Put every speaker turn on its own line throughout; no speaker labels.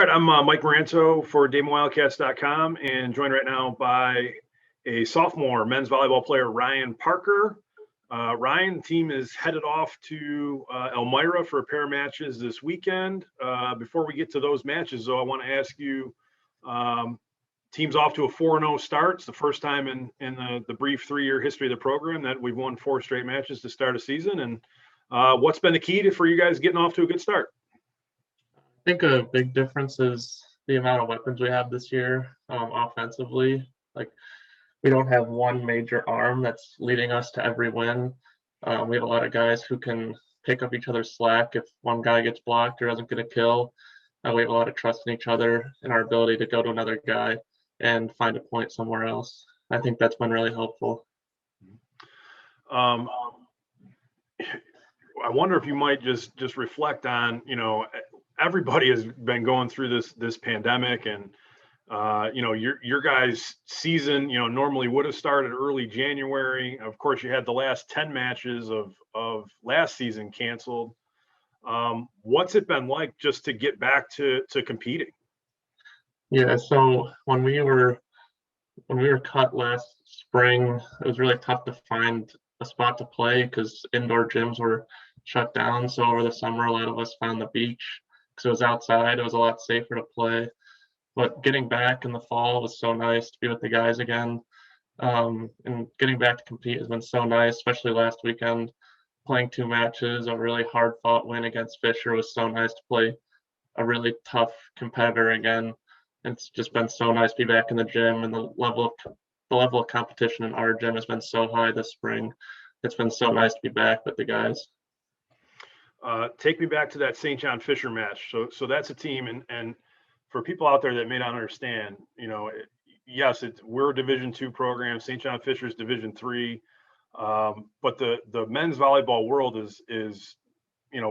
All right, I'm Mike Maranto for DamonWildcats.com and joined right now by a sophomore men's volleyball player, Ryan Parker. Ryan, the team is headed off to Elmira for a pair of matches this weekend. Before we get to those matches, though, I want to ask you, team's off to a 4-0 start. It's the first time in the brief 3-year history of the program that we've won 4 straight matches to start a season. And what's been the key for you guys getting off to a good start?
I think a big difference is the amount of weapons we have this year offensively. Like, we don't have one major arm that's leading us to every win. We have a lot of guys who can pick up each other's slack if one guy gets blocked or doesn't get a kill. We have a lot of trust in each other and our ability to go to another guy and find a point somewhere else. I think that's been really helpful.
I wonder if you might just reflect on, everybody has been going through this pandemic, and your guys' season normally would have started early January. Of course, you had the last 10 matches of last season canceled. What's it been like just to get back to competing?
Yeah, so when we were cut last spring, it was really tough to find a spot to play because indoor gyms were shut down. So over the summer, a lot of us found the beach because it was outside. It was a lot safer to play. But getting back in the fall was so nice to be with the guys again. And getting back to compete has been so nice, especially last weekend. Playing 2 matches, a really hard-fought win against Fisher was so nice to play a really tough competitor again. It's just been so nice to be back in the gym, and the level of competition in our gym has been so high this spring. It's been so nice to be back with the guys.
Take me back to that St. John Fisher match. So that's a team, and for people out there that may not understand, yes, we're a Division II program. St. John Fisher's Division III, but the men's volleyball world is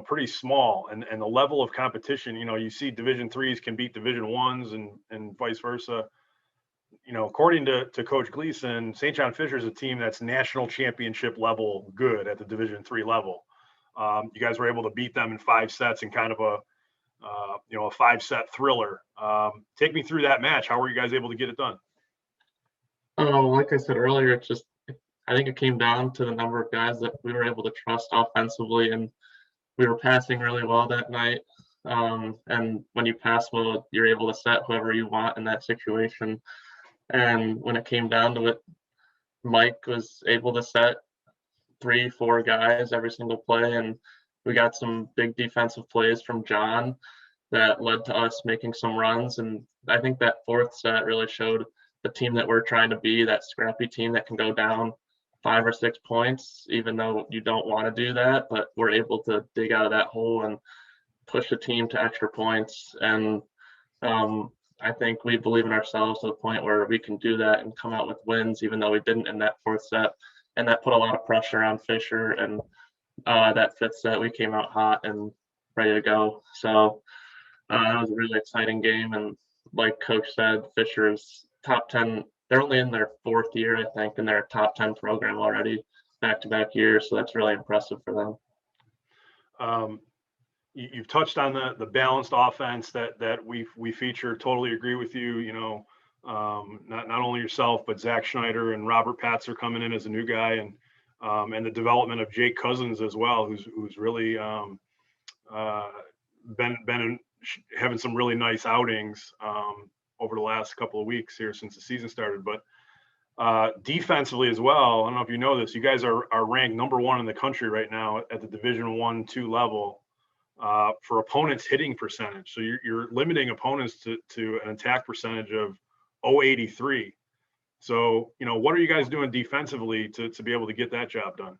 pretty small, and the level of competition. You see Division IIIs can beat Division I's and vice versa. According to Coach Gleason, St. John Fisher is a team that's national championship level good at the Division III level. You guys were able to beat them in 5 sets in kind of a 5-set thriller. Take me through that match. How were you guys able to get it done?
Like I said earlier, I think it came down to the number of guys that we were able to trust offensively, and we were passing really well that night. And when you pass well, you're able to set whoever you want in that situation. And when it came down to it, Mike was able to set 3-4 guys every single play, and we got some big defensive plays from John that led to us making some runs. And I think that 4th set really showed the team that we're trying to be, that scrappy team that can go down 5 or 6 points, even though you don't want to do that, but we're able to dig out of that hole and push the team to extra points. And I think we believe in ourselves to the point where we can do that and come out with wins, even though we didn't in that 4th set. And that put a lot of pressure on Fisher. And that 5th set, we came out hot and ready to go. So that was a really exciting game. And like Coach said, Fisher's top 10. They're only in their 4th year, I think, and they're a top 10 program already, back-to-back years. So that's really impressive for them.
You've touched on the balanced offense that we feature. Totally agree with you. Not only yourself, but Zach Schneider and Robert Patzer coming in as a new guy, and the development of Jake Cousins as well, who's really been having some really nice outings over the last couple of weeks here since the season started. But defensively as well, I don't know if you know this, you guys are ranked number 1 in the country right now at the Division I, II level for opponents' hitting percentage. So you're limiting opponents to an attack percentage of 0.83. So, what are you guys doing defensively to be able to get that job done?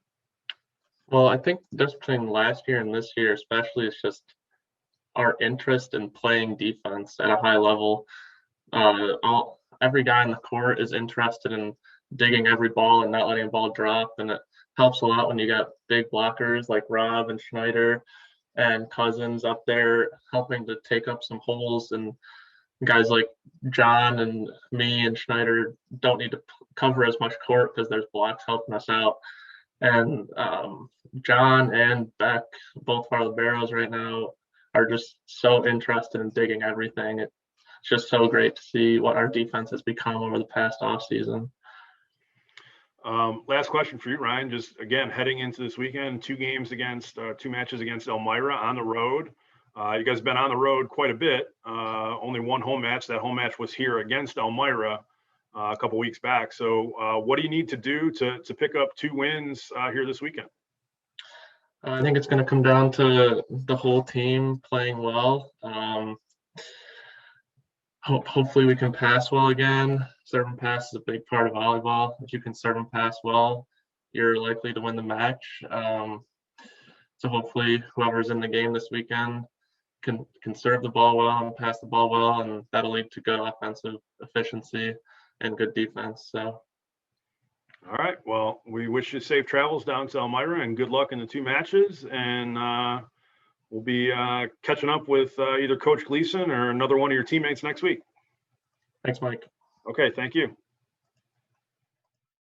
Well, I think just between last year and this year especially, it's just our interest in playing defense at a high level. Every guy on the court is interested in digging every ball and not letting a ball drop, and it helps a lot when you got big blockers like Rob and Schneider and Cousins up there helping to take up some holes, and guys like John and me and Schneider don't need to cover as much court because there's blocks helping us out. And John and Beck, both are the barrows right now, are just so interested in digging everything. It's just so great to see what our defense has become over the past offseason.
Last question for you, Ryan. Just again, heading into this weekend, two matches against Elmira on the road. You guys have been on the road quite a bit. Only one home match. That home match was here against Elmira a couple weeks back. So what do you need to do to pick up 2 wins here this weekend?
I think it's going to come down to the whole team playing well. Hopefully we can pass well again. Serve and pass is a big part of volleyball. If you can serve and pass well, you're likely to win the match. So hopefully whoever's in the game this weekend can serve the ball well and pass the ball well, and that'll lead to good offensive efficiency and good defense. So.
All right. Well, we wish you safe travels down to Elmira and good luck in the 2 matches. And we'll be catching up with either Coach Gleason or another one of your teammates next week.
Thanks, Mike.
Okay. Thank you.